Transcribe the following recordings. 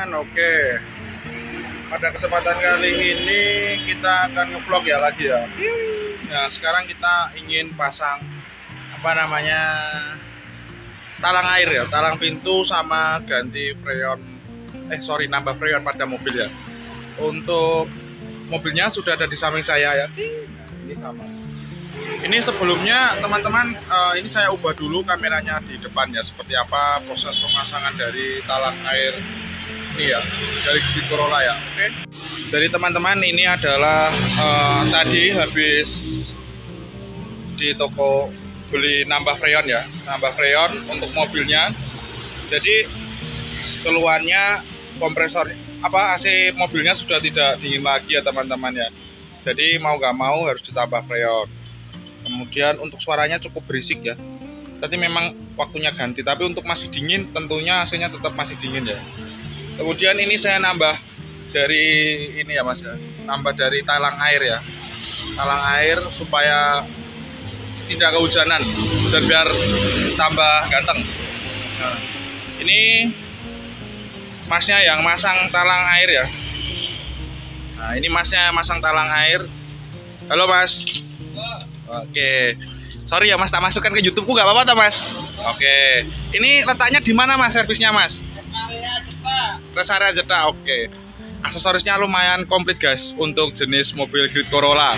teman-teman. Oke, pada kesempatan kali ini kita akan ngevlog ya lagi ya. Nah, sekarang kita ingin pasang talang air ya, talang pintu sama ganti freon, nambah freon pada mobil ya. Untuk mobilnya sudah ada di samping saya ya. Nah, ini sama. Ini sebelumnya teman-teman, ini saya ubah dulu kameranya di depan ya, seperti apa proses pemasangan dari talang air ini ya, dari Jeep Corolla ya. Oke. Jadi teman-teman, ini adalah tadi habis di toko beli nambah freon ya, nambah freon untuk mobilnya. Jadi keluarnya kompresor AC mobilnya sudah tidak dingin lagi ya teman-teman ya. Jadi mau nggak mau harus ditambah freon. Kemudian untuk suaranya cukup berisik ya. Tadi memang waktunya ganti, tapi untuk masih dingin tentunya AC-nya tetap masih dingin ya. Kemudian ini saya nambah dari ini ya Mas ya, nambah dari talang air ya. Talang air supaya tidak kehujanan dan biar tambah ganteng. Nah, ini masnya yang masang talang air ya. Nah, ini masnya masang talang air. Halo Mas. Oke, sorry ya Mas, tak masukkan ke YouTube-ku, nggak apa-apa tak Mas? Oke, ini letaknya di mana Mas servisnya Mas? Rest area Jeddah. Oke, aksesorisnya lumayan komplit guys untuk jenis mobil Jeep Corolla.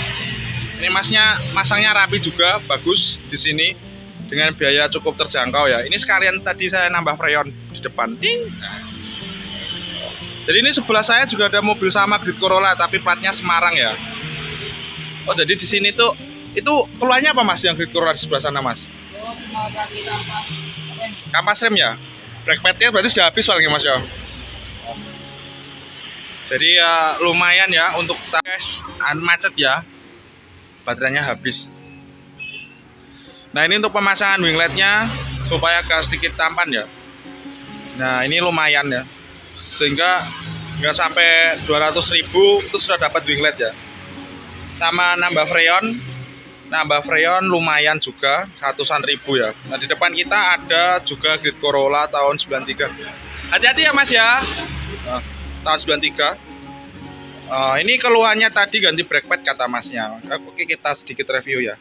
Ini masnya masangnya rapi juga, bagus di sini dengan biaya cukup terjangkau ya. Ini sekalian tadi saya nambah freon di depan. Jadi ini sebelah saya juga ada mobil sama Jeep Corolla tapi platnya Semarang ya. Oh, jadi di sini tuh itu keluarnya apa Mas yang Jeep Corolla di sebelah sana Mas? Mau ganti Kampas rem ya? Brake padnya berarti sudah habis paling Mas ya? Jadi ya lumayan ya untuk tes macet ya. Baterainya habis. Nah, ini untuk pemasangan wingletnya supaya agak sedikit tampan ya. Nah, ini lumayan ya. Sehingga nggak sampai 200.000 itu sudah dapat winglet ya. Sama nambah freon lumayan juga, ratusan ribu ya. Nah, di depan kita ada juga Jeep Corolla tahun 93. Hati-hati ya Mas ya. Nah, tahun 93. Ini keluhannya tadi ganti brake pad kata Masnya. Oke, kita sedikit review ya.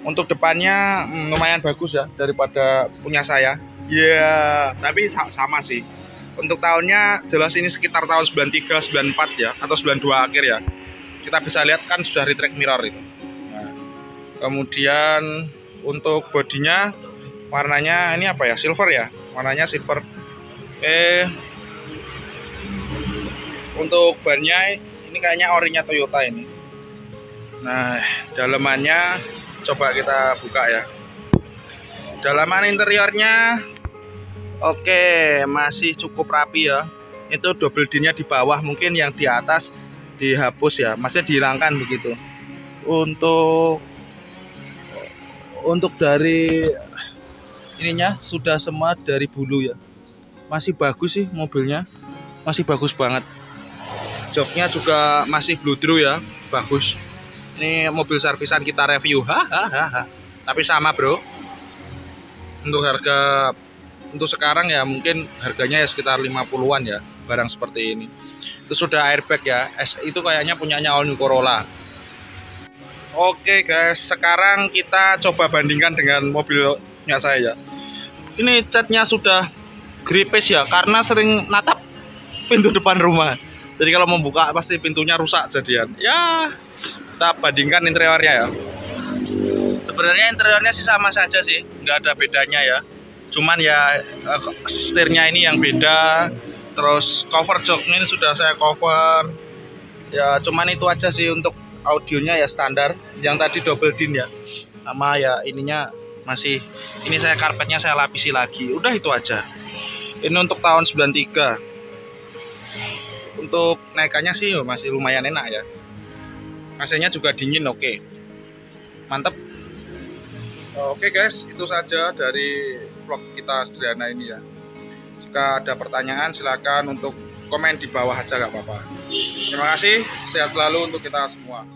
Untuk depannya lumayan bagus ya daripada punya saya. Ya, tapi sama sih. Untuk tahunnya jelas ini sekitar tahun 93, 94 ya, atau 92 akhir ya. Kita bisa lihat kan sudah retract mirror itu. Nah, kemudian untuk bodinya warnanya ini apa ya, silver ya, warnanya silver. Untuk bannya ini kayaknya orinya Toyota ini. Nah, dalamannya coba kita buka ya. Dalaman interiornya oke, masih cukup rapi ya. Itu double D-nya di bawah, mungkin yang di atas dihapus ya, masih dihilangkan begitu. Untuk dari ininya sudah semua dari bulu ya. Masih bagus sih mobilnya, masih bagus banget. Joknya juga masih bludru ya, bagus. Ini mobil servisan kita review, tapi sama bro. Untuk sekarang ya mungkin harganya ya sekitar 50-an ya, barang seperti ini. Itu sudah airbag ya, itu kayaknya punyanya All New Corolla. Oke guys, sekarang kita coba bandingkan dengan mobilnya saya. Ini catnya sudah gripes ya, karena sering natap pintu depan rumah. Jadi kalau membuka pasti pintunya rusak jadian. Ya, kita bandingkan interiornya ya. Sebenarnya interiornya sih sama saja sih, nggak ada bedanya ya. Cuman ya setirnya ini yang beda. Terus cover joknya ini sudah saya cover. Ya cuman itu aja sih. Untuk audionya ya standar. Yang tadi double din ya. Sama ya ininya masih, ini saya karpetnya saya lapisi lagi. Udah itu aja. Ini untuk tahun 93. Untuk naikannya sih masih lumayan enak ya. AC-nya juga dingin, oke. Mantap. Oke guys, itu saja dari vlog kita sederhana ini ya. Jika ada pertanyaan silakan untuk komen di bawah aja, nggak apa-apa. Terima kasih, sehat selalu untuk kita semua.